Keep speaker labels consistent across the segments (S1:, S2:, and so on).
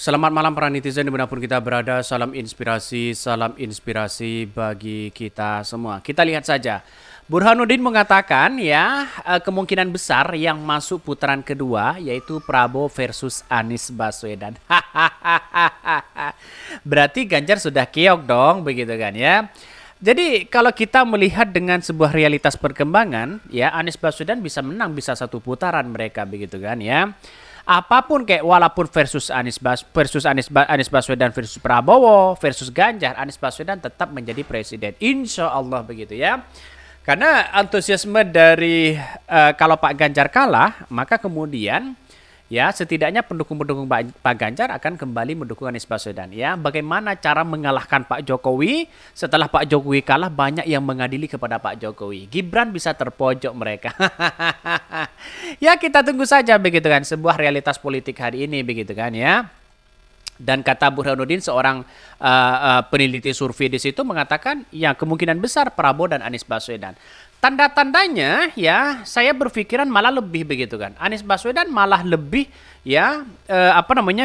S1: Selamat malam para netizen dimanapun kita berada. Salam inspirasi bagi kita semua. Kita lihat saja. Burhanuddin mengatakan ya kemungkinan besar yang masuk putaran kedua yaitu Prabowo versus Anies Baswedan. Berarti Ganjar sudah keok dong begitu kan ya. Jadi kalau kita melihat dengan sebuah realitas perkembangan ya Anies Baswedan bisa menang bisa satu putaran mereka begitu kan ya. Apapun kayak walaupun versus Anies Baswedan versus Prabowo versus Ganjar, Anies Baswedan tetap menjadi presiden. Insya Allah begitu ya. Karena antusiasme dari kalau Pak Ganjar kalah, maka kemudian ya setidaknya pendukung-pendukung Pak Ganjar akan kembali mendukung Anies Baswedan. Ya, bagaimana cara mengalahkan Pak Jokowi setelah Pak Jokowi kalah banyak yang mengadili kepada Pak Jokowi. Gibran bisa terpojok mereka. Ya kita tunggu saja begitu kan sebuah realitas politik hari ini begitu kan ya. Dan kata Burhanuddin seorang peneliti survei di situ mengatakan ya kemungkinan besar Prabowo dan Anies Baswedan. Tanda-tandanya ya saya berpikiran malah lebih begitu kan. Anies Baswedan malah lebih ya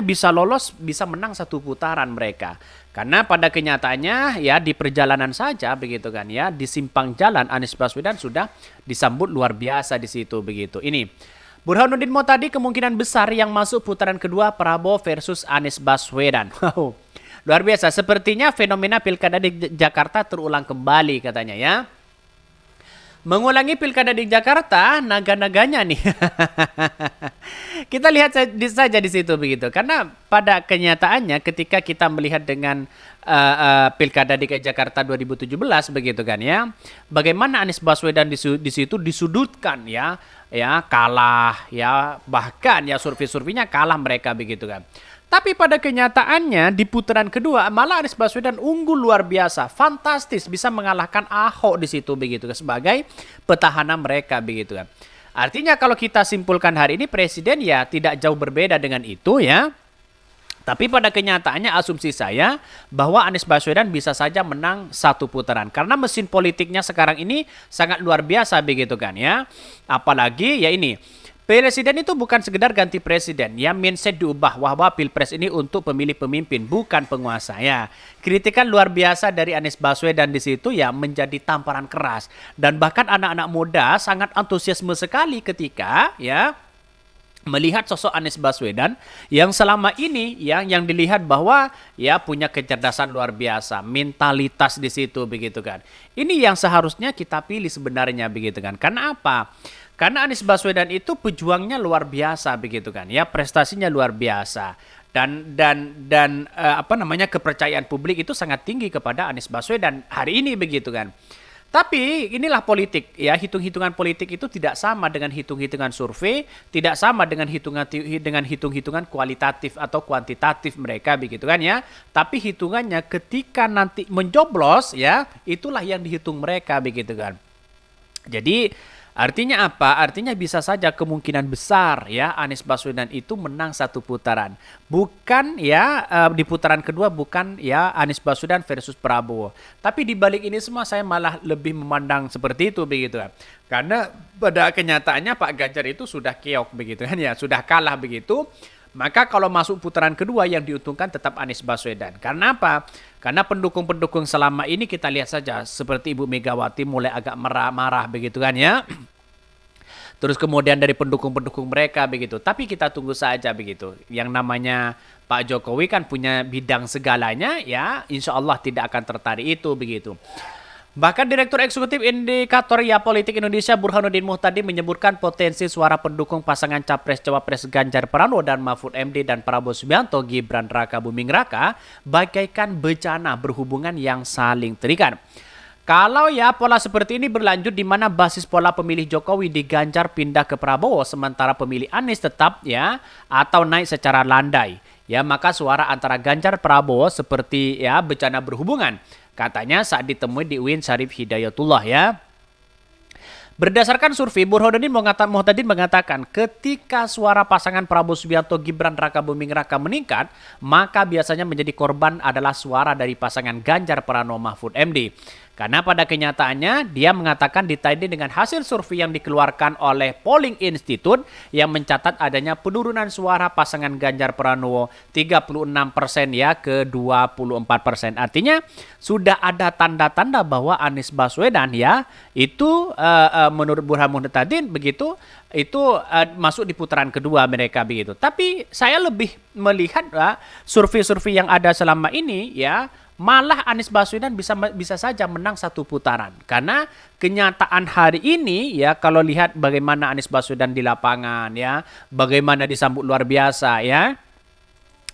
S1: bisa lolos bisa menang satu putaran mereka. Karena pada kenyataannya ya di perjalanan saja begitu kan ya di simpang jalan Anies Baswedan sudah disambut luar biasa di situ begitu. Ini Burhanuddin mau tadi kemungkinan besar yang masuk putaran kedua Prabowo versus Anies Baswedan. Wow. Luar biasa. Sepertinya fenomena pilkada di Jakarta terulang kembali katanya ya. Mengulangi pilkada di Jakarta, naga-naganya nih. Kita lihat saja di situ begitu. Karena pada kenyataannya ketika kita melihat dengan pilkada di Jakarta 2017 begitu kan ya. Bagaimana Anies Baswedan di situ disudutkan ya kalah ya bahkan ya survei-surveinya kalah mereka begitu kan. Tapi pada kenyataannya di putaran kedua malah Anies Baswedan unggul luar biasa, fantastis bisa mengalahkan Ahok di situ begitu sebagai petahana mereka begitu kan. Artinya kalau kita simpulkan hari ini presiden ya tidak jauh berbeda dengan itu ya. Tapi pada kenyataannya asumsi saya bahwa Anies Baswedan bisa saja menang satu putaran. Karena mesin politiknya sekarang ini sangat luar biasa begitu kan ya. Apalagi ya ini. Presiden itu bukan sekedar ganti presiden. Ya mindset diubah bahwa pilpres ini untuk pemilih pemimpin bukan penguasa ya. Kritikan luar biasa dari Anies Baswedan di situ ya menjadi tamparan keras. Dan bahkan anak-anak muda sangat antusiasme sekali ketika ya melihat sosok Anies Baswedan yang selama ini yang dilihat bahwa ya punya kecerdasan luar biasa, mentalitas di situ begitu kan. Ini yang seharusnya kita pilih sebenarnya begitu kan. Karena apa? Karena Anies Baswedan itu pejuangnya luar biasa begitu kan. Ya prestasinya luar biasa. Dan kepercayaan publik itu sangat tinggi kepada Anies Baswedan hari ini begitu kan. Tapi inilah politik ya, hitung-hitungan politik itu tidak sama dengan hitung-hitungan survei, tidak sama dengan hitung-hitungan kualitatif atau kuantitatif mereka begitu kan ya. Tapi hitungannya ketika nanti mencoblos ya, itulah yang dihitung mereka begitu kan. Jadi artinya apa? Artinya bisa saja kemungkinan besar ya Anies Baswedan itu menang satu putaran. Bukan ya di putaran kedua bukan ya Anies Baswedan versus Prabowo. Tapi di balik ini semua saya malah lebih memandang seperti itu begitu kan. Karena pada kenyataannya Pak Ganjar itu sudah keok begitu kan ya, sudah kalah begitu. Maka kalau masuk putaran kedua yang diuntungkan tetap Anies Baswedan. Karena apa? Karena pendukung-pendukung selama ini kita lihat saja seperti Ibu Megawati mulai agak marah-marah begitu kan ya. Terus kemudian dari pendukung-pendukung mereka begitu. Tapi kita tunggu saja begitu. Yang namanya Pak Jokowi kan punya bidang segalanya ya. Insya Allah tidak akan tertarik itu begitu. Bahkan Direktur Eksekutif Indikator Ya Politik Indonesia Burhanuddin Muhtadi menyebutkan potensi suara pendukung pasangan Capres-Cawapres Ganjar Pranowo dan Mahfud MD dan Prabowo Subianto Gibran Raka Buming Raka bagaikan bencana berhubungan yang saling terikat. Kalau ya pola seperti ini berlanjut di mana basis pola pemilih Jokowi di Ganjar pindah ke Prabowo sementara pemilih Anies tetap ya atau naik secara landai. Ya maka suara antara Ganjar Prabowo seperti ya bencana berhubungan. Katanya saat ditemui di UIN Syarif Hidayatullah ya. Berdasarkan survei, Burhanuddin mengatakan ketika suara pasangan Prabowo Subianto Gibran Raka Buming Raka meningkat, maka biasanya menjadi korban adalah suara dari pasangan Ganjar Pranowo Mahfud MD. Karena pada kenyataannya dia mengatakan ditandai dengan hasil survei yang dikeluarkan oleh Polling Institute yang mencatat adanya penurunan suara pasangan Ganjar Pranowo 36% ya ke 24%. Artinya sudah ada tanda-tanda bahwa Anies Baswedan ya itu menurut Burhan Muhtadin begitu itu masuk di putaran kedua mereka begitu. Tapi saya lebih melihat survei-survei yang ada selama ini ya malah Anies Baswedan bisa saja menang satu putaran. Karena kenyataan hari ini ya kalau lihat bagaimana Anies Baswedan di lapangan ya, bagaimana disambut luar biasa ya.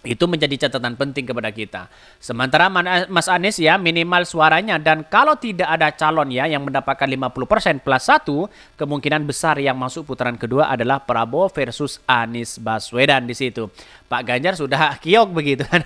S1: Itu menjadi catatan penting kepada kita. Sementara Mas Anies ya minimal suaranya dan kalau tidak ada calon ya yang mendapatkan 50% plus 1, kemungkinan besar yang masuk putaran kedua adalah Prabowo versus Anies Baswedan di situ. Pak Ganjar sudah kiok begitu kan.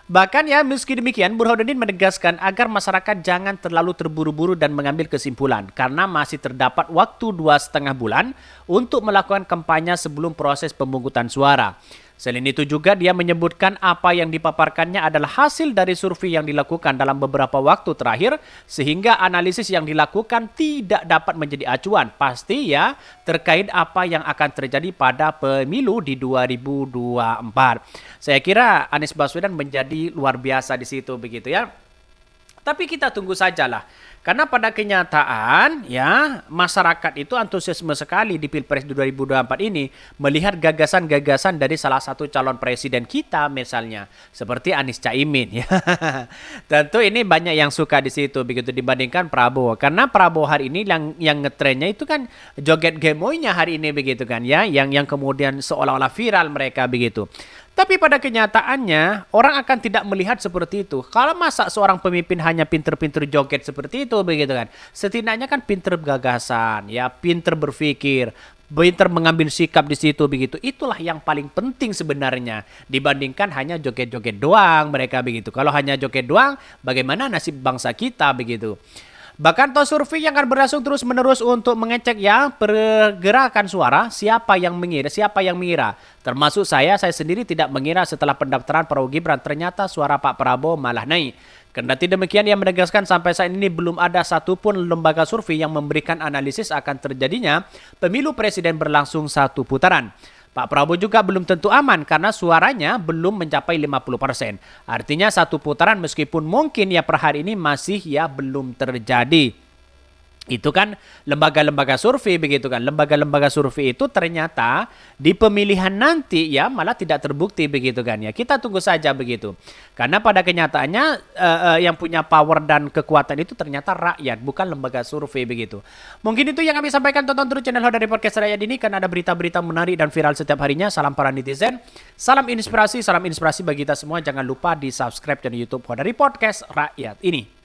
S1: Bahkan ya meski demikian Burhanuddin menegaskan agar masyarakat jangan terlalu terburu-buru dan mengambil kesimpulan karena masih terdapat waktu 2,5 bulan untuk melakukan kampanye sebelum proses pemungutan suara. Selain itu juga dia menyebutkan apa yang dipaparkannya adalah hasil dari survei yang dilakukan dalam beberapa waktu terakhir sehingga analisis yang dilakukan tidak dapat menjadi acuan pasti ya terkait apa yang akan terjadi pada pemilu di 2024. Saya kira Anies Baswedan menjadi luar biasa di situ begitu ya. Tapi kita tunggu sajalah. Karena pada kenyataan ya masyarakat itu antusiasme sekali di Pilpres 2024 ini melihat gagasan-gagasan dari salah satu calon presiden kita misalnya seperti Anies Caimin ya. Tentu ini banyak yang suka di situ begitu dibandingkan Prabowo. Karena Prabowo hari ini yang ngetrennya itu kan joget gemoynya hari ini begitu kan ya yang kemudian seolah-olah viral mereka begitu. Tapi pada kenyataannya orang akan tidak melihat seperti itu. Kalau masa seorang pemimpin hanya pinter-pinter joget seperti itu begitu kan. Setidaknya kan pinter gagasan, ya pinter berpikir, pinter mengambil sikap di situ begitu. Itulah yang paling penting sebenarnya dibandingkan hanya joget-joget doang mereka begitu. Kalau hanya joget doang, bagaimana nasib bangsa kita begitu. Bahkan tos survei yang akan berlangsung terus-menerus untuk mengecek ya pergerakan suara siapa yang mengira. Termasuk saya sendiri tidak mengira setelah pendaftaran Prabowo Gibran ternyata suara Pak Prabowo malah naik. Kendati demikian ia menegaskan sampai saat ini belum ada satupun lembaga survei yang memberikan analisis akan terjadinya pemilu presiden berlangsung satu putaran. Pak Prabowo juga belum tentu aman karena suaranya belum mencapai 50%. Artinya satu putaran meskipun mungkin ya per hari ini masih ya belum terjadi. Itu kan lembaga-lembaga survei begitu kan. Lembaga-lembaga survei itu ternyata di pemilihan nanti ya malah tidak terbukti begitu kan ya. Kita tunggu saja begitu. Karena pada kenyataannya yang punya power dan kekuatan itu ternyata rakyat bukan lembaga survei begitu. Mungkin itu yang kami sampaikan. Tonton terus channel Hodari Podcast Rakyat ini karena ada berita-berita menarik dan viral setiap harinya. Salam para netizen. Salam inspirasi bagi kita semua. Jangan lupa di subscribe channel YouTube Hodari Podcast Rakyat ini.